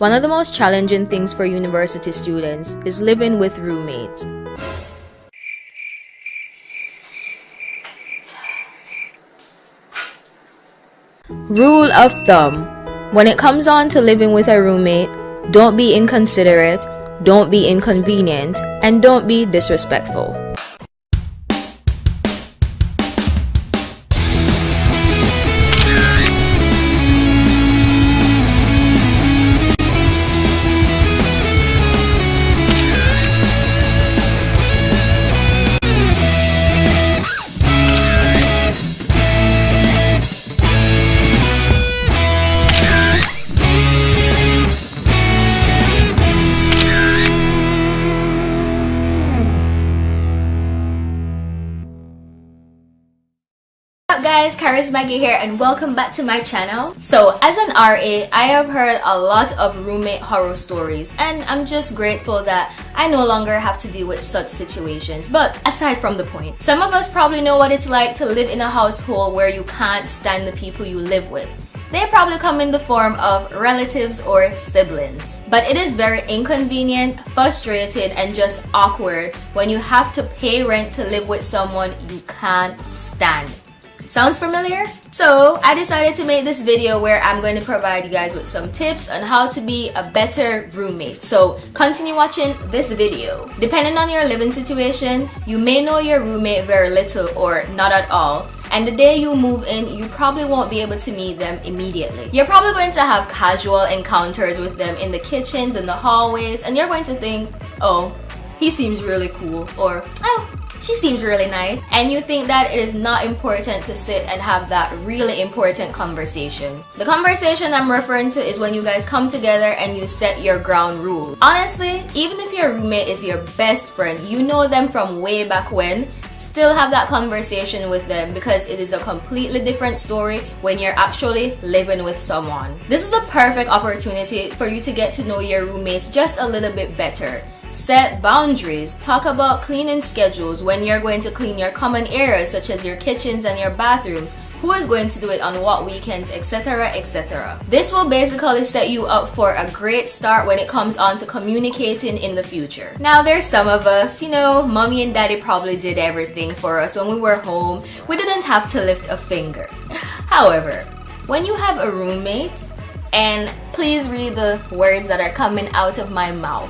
One of the most challenging things for university students is living with roommates. Rule of thumb: when it comes on to living with a roommate, don't be inconsiderate, don't be inconvenient, and don't be disrespectful. What's up guys, Karis Maggie here and welcome back to my channel. So as an RA, I have heard a lot of roommate horror stories and I'm just grateful that I no longer have to deal with such situations. But aside from the point, some of us probably know what it's like to live in a household where you can't stand the people you live with. They probably come in the form of relatives or siblings. But it is very inconvenient, frustrating, and just awkward when you have to pay rent to live with someone you can't stand. Sounds familiar? So I decided to make this video where I'm going to provide you guys with some tips on how to be a better roommate. So continue watching this video. Depending on your living situation, you may know your roommate very little or not at all. And the day you move in, you probably won't be able to meet them immediately. You're probably going to have casual encounters with them in the kitchens and the hallways, and you're going to think, oh, he seems really cool, or oh, she seems really nice, and you think that it is not important to sit and have that really important conversation. The conversation I'm referring to is when you guys come together and you set your ground rules. Honestly, even if your roommate is your best friend, you know them from way back when, still have that conversation with them because it is a completely different story when you're actually living with someone. This is a perfect opportunity for you to get to know your roommates just a little bit better. Set boundaries. Talk about cleaning schedules, when you're going to clean your common areas such as your kitchens and your bathrooms, who is going to do it on what weekends, etc, etc. This will basically set you up for a great start when it comes on to communicating in the future. Now there's some of us, you know, mommy and daddy probably did everything for us when we were home. We didn't have to lift a finger. However, when you have a roommate, and please read the words that are coming out of my mouth.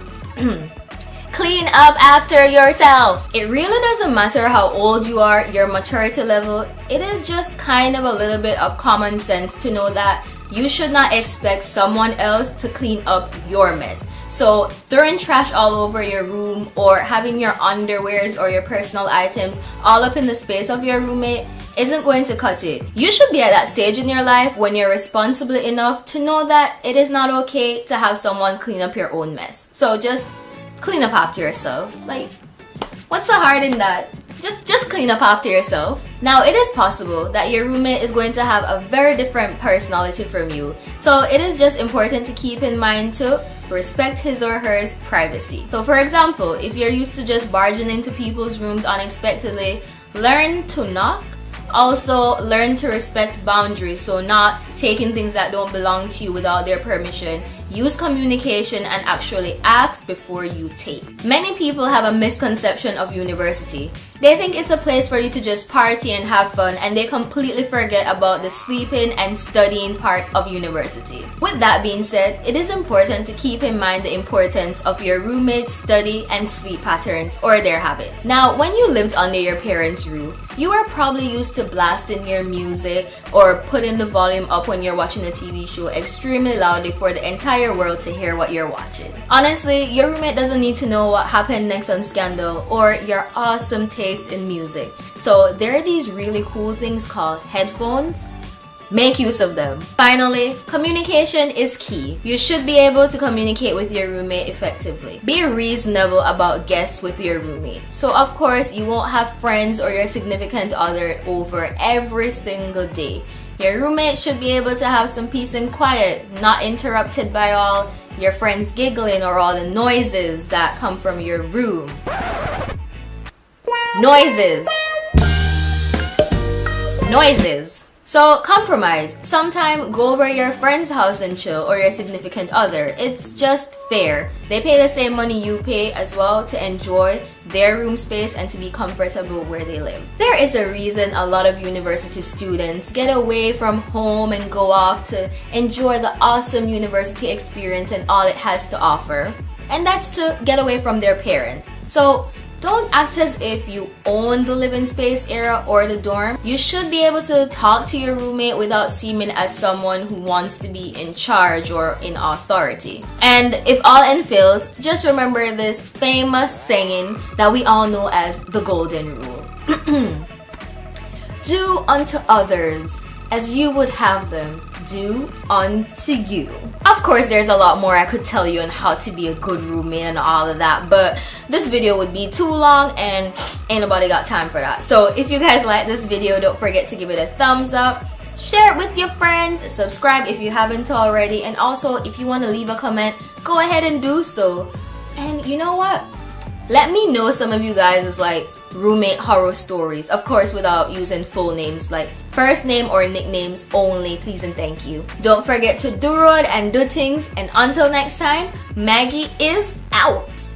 Clean up after yourself. It really doesn't matter how old you are, your maturity level. It is just kind of a little bit of common sense to know that you should not expect someone else to clean up your mess. So throwing trash all over your room or having your underwears or your personal items all up in the space of your roommate isn't going to cut it. You should be at that stage in your life when you're responsible enough to know that it is not okay to have someone clean up your own mess. So just clean up after yourself. Like, what's so hard in that? Just clean up after yourself. Now, it is possible that your roommate is going to have a very different personality from you. So it is just important to keep in mind to respect his or her privacy. So for example, if you're used to just barging into people's rooms unexpectedly, learn to knock. Also, learn to respect boundaries, so not taking things that don't belong to you without their permission. Use communication and actually ask before you take. Many people have a misconception of university. They think it's a place for you to just party and have fun, and they completely forget about the sleeping and studying part of university. With that being said, it is important to keep in mind the importance of your roommate's study and sleep patterns or their habits. Now, when you lived under your parents' roof, you are probably used to blasting your music or putting the volume up when you're watching a TV show extremely loudly for the entire world to hear what you're watching. Honestly, your roommate doesn't need to know what happened next on Scandal or your awesome taste in music. So there are these really cool things called headphones. Make use of them. Finally, communication is key. You should be able to communicate with your roommate effectively. Be reasonable about guests with your roommate. So of course, you won't have friends or your significant other over every single day. Your roommate should be able to have some peace and quiet, not interrupted by all your friends giggling or all the noises that come from your room. Noises. So compromise. Sometime go over your friend's house and chill, or your significant other. It's just fair. They pay the same money you pay as well to enjoy their room space and to be comfortable where they live. There is a reason a lot of university students get away from home and go off to enjoy the awesome university experience and all it has to offer. And that's to get away from their parents. So don't act as if you own the living space area or the dorm. You should be able to talk to your roommate without seeming as someone who wants to be in charge or in authority. And if all else fails, just remember this famous saying that we all know as the golden rule. Do unto others as you would have them do unto you. Of course, there's a lot more I could tell you on how to be a good roommate and all of that, but this video would be too long and ain't nobody got time for that. So if you guys like this video, don't forget to give it a thumbs up, share it with your friends, subscribe if you haven't already, and also if you want to leave a comment, go ahead and do so. And you know what? Let me know some of you guys' like roommate horror stories, of course without using full names, like first name or nicknames only, please and thank you. Don't forget to do road and do things, and until next time, Maggie is out.